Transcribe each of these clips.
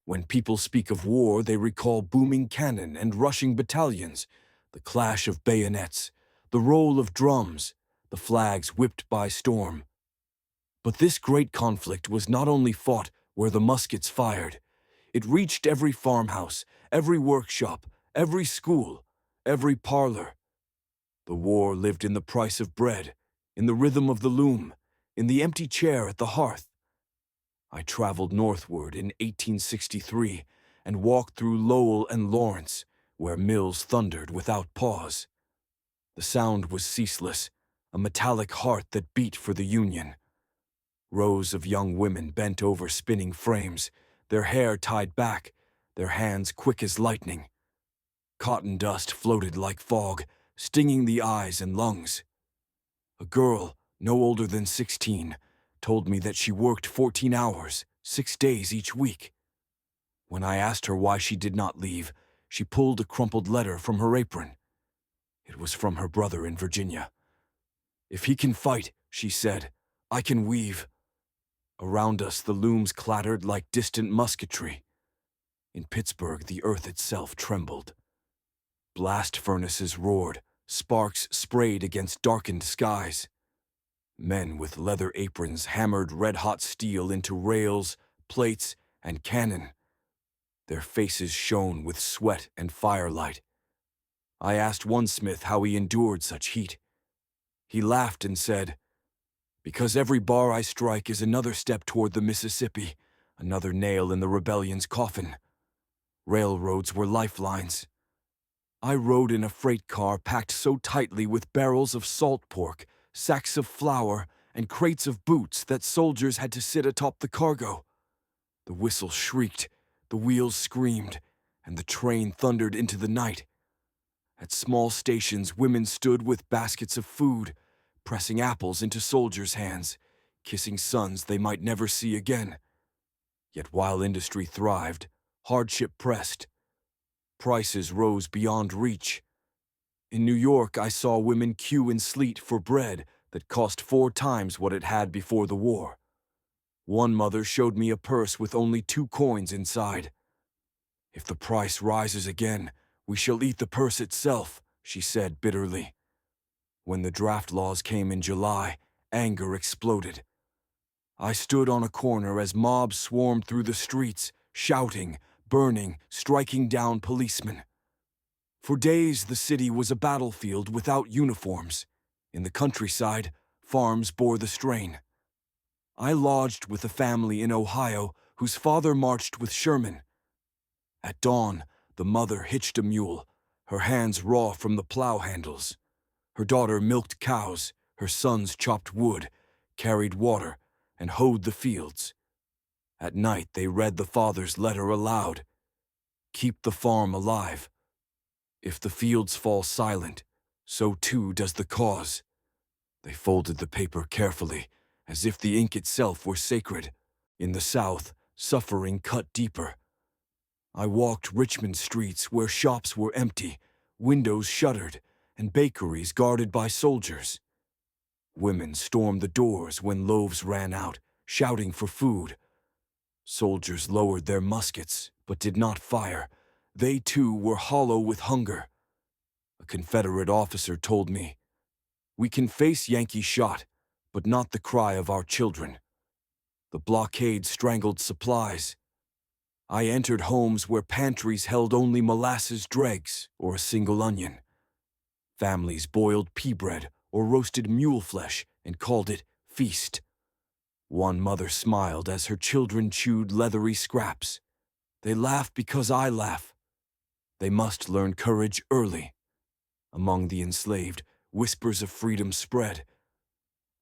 When people speak of war, they recall booming cannon and rushing battalions, the clash of bayonets, the roll of drums, the flags whipped by storm. But this great conflict was not only fought where the muskets fired. It reached every farmhouse, every workshop, every school, every parlor. The war lived in the price of bread, in the rhythm of the loom, in the empty chair at the hearth. I traveled northward in 1863 and walked through Lowell and Lawrence, where mills thundered without pause. The sound was ceaseless, a metallic heart that beat for the Union. Rows of young women bent over spinning frames, their hair tied back, their hands quick as lightning. Cotton dust floated like fog, stinging the eyes and lungs. A girl, no older than 16, told me that she worked 14 hours, 6 days each week. When I asked her why she did not leave, she pulled a crumpled letter from her apron. It was from her brother in Virginia. "If he can fight," she said, "I can weave." Around us the looms clattered like distant musketry. In Pittsburgh the earth itself trembled. Blast furnaces roared, sparks sprayed against darkened skies. Men with leather aprons hammered red-hot steel into rails, plates, and cannon. Their faces shone with sweat and firelight. I asked one smith how he endured such heat. He laughed and said, "Because every bar I strike is another step toward the Mississippi, another nail in the rebellion's coffin. Railroads were lifelines. I rode in a freight car packed so tightly with barrels of salt pork, sacks of flour, and crates of boots that soldiers had to sit atop the cargo. The whistle shrieked, the wheels screamed, and the train thundered into the night. At small stations, women stood with baskets of food, pressing apples into soldiers' hands, kissing sons they might never see again. Yet while industry thrived, hardship pressed. Prices rose beyond reach. In New York, I saw women queue in sleet for bread that cost 4 times what it had before the war. One mother showed me a purse with only 2 coins inside. "If the price rises again, we shall eat the purse itself," she said bitterly. When the draft laws came in July, anger exploded. I stood on a corner as mobs swarmed through the streets, shouting, burning, striking down policemen. For days, the city was a battlefield without uniforms. In the countryside, farms bore the strain. I lodged with a family in Ohio whose father marched with Sherman. At dawn, the mother hitched a mule, her hands raw from the plow handles. Her daughter milked cows, her sons chopped wood, carried water, and hoed the fields. At night, they read the father's letter aloud. "Keep the farm alive. If the fields fall silent, so too does the cause." They folded the paper carefully, as if the ink itself were sacred. In the South, suffering cut deeper. I walked Richmond streets where shops were empty, windows shuttered, and bakeries guarded by soldiers. Women stormed the doors when loaves ran out, shouting for food. Soldiers lowered their muskets, but did not fire. They too were hollow with hunger. A Confederate officer told me, "We can face Yankee shot, but not the cry of our children." The blockade strangled supplies. I entered homes where pantries held only molasses dregs or a single onion. Families boiled pea bread or roasted mule flesh and called it feast. One mother smiled as her children chewed leathery scraps. They laugh because I laugh. They must learn courage early. Among the enslaved, whispers of freedom spread.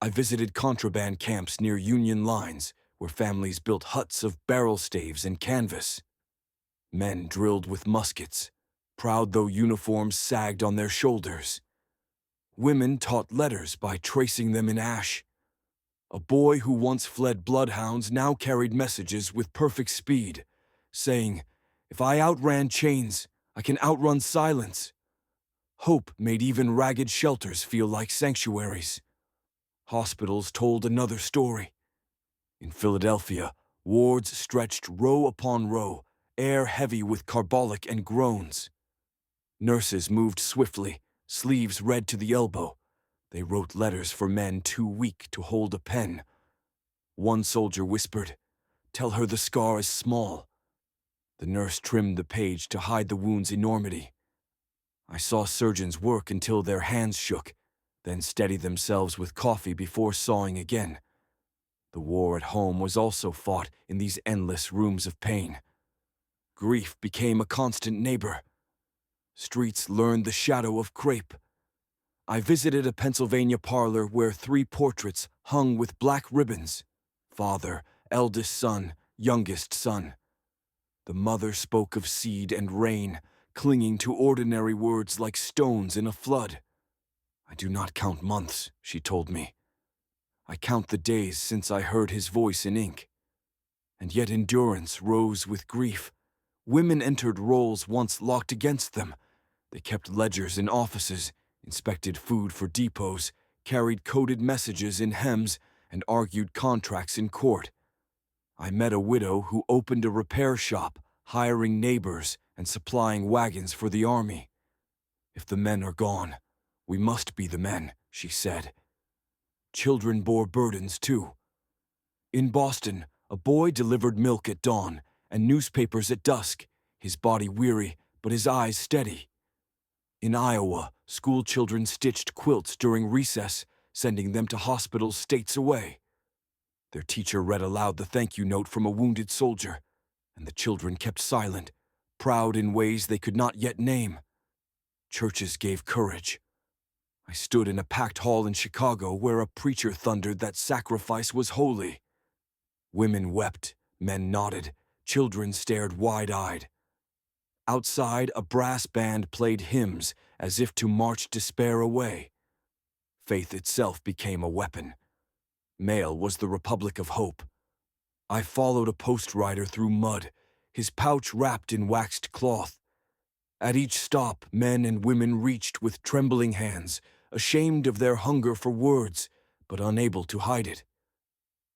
I visited contraband camps near Union lines, where families built huts of barrel staves and canvas. Men drilled with muskets, proud though uniforms sagged on their shoulders. Women taught letters by tracing them in ash. A boy who once fled bloodhounds now carried messages with perfect speed, saying, "If I outran chains, I can outrun silence." Hope made even ragged shelters feel like sanctuaries. Hospitals told another story. In Philadelphia, wards stretched row upon row, air heavy with carbolic and groans. Nurses moved swiftly, sleeves red to the elbow. They wrote letters for men too weak to hold a pen. One soldier whispered, "Tell her the scar is small." The nurse trimmed the page to hide the wound's enormity. I saw surgeons work until their hands shook, then steady themselves with coffee before sawing again. The war at home was also fought in these endless rooms of pain. Grief became a constant neighbor. Streets learned the shadow of crepe. I visited a Pennsylvania parlor where 3 portraits hung with black ribbons: father, eldest son, youngest son. The mother spoke of seed and rain, clinging to ordinary words like stones in a flood. "I do not count months," she told me. "I count the days since I heard his voice in ink." And yet endurance rose with grief. Women entered roles once locked against them. They kept ledgers in offices, inspected food for depots, carried coded messages in hems, and argued contracts in court. I met a widow who opened a repair shop, hiring neighbors and supplying wagons for the army. "If the men are gone, we must be the men," she said. Children bore burdens too. In Boston, a boy delivered milk at dawn and newspapers at dusk, his body weary but his eyes steady. In Iowa, school children stitched quilts during recess, sending them to hospitals states away. Their teacher read aloud the thank you note from a wounded soldier, and the children kept silent, proud in ways they could not yet name. Churches gave courage. I stood in a packed hall in Chicago where a preacher thundered that sacrifice was holy. Women wept, men nodded, children stared wide-eyed. Outside, a brass band played hymns as if to march despair away. Faith itself became a weapon. Mail was the republic of hope. I followed a post rider through mud, his pouch wrapped in waxed cloth. At each stop, men and women reached with trembling hands, ashamed of their hunger for words, but unable to hide it.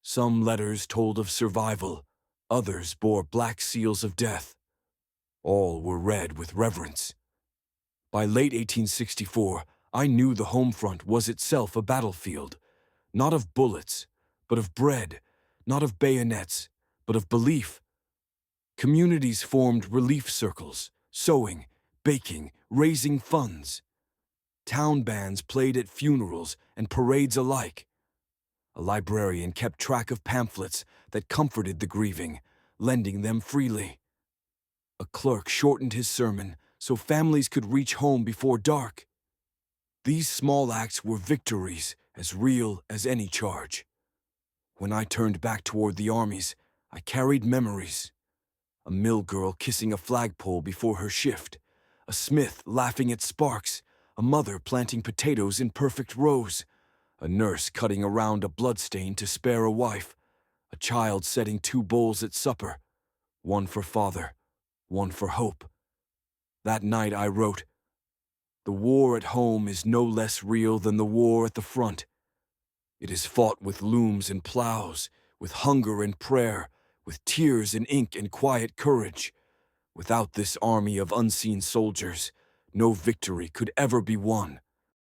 Some letters told of survival, others bore black seals of death. All were read with reverence. By late 1864, I knew the home front was itself a battlefield, not of bullets, but of bread, not of bayonets, but of belief. Communities formed relief circles, sewing, baking, raising funds. Town bands played at funerals and parades alike. A librarian kept track of pamphlets that comforted the grieving, lending them freely. A clerk shortened his sermon so families could reach home before dark. These small acts were victories as real as any charge. When I turned back toward the armies, I carried memories. A mill girl kissing a flagpole before her shift, a smith laughing at sparks, a mother planting potatoes in perfect rows, a nurse cutting around a bloodstain to spare a wife, a child setting 2 bowls at supper, one for father, one for hope. That night I wrote, "The war at home is no less real than the war at the front. It is fought with looms and plows, with hunger and prayer, with tears and ink and quiet courage. Without this army of unseen soldiers, no victory could ever be won."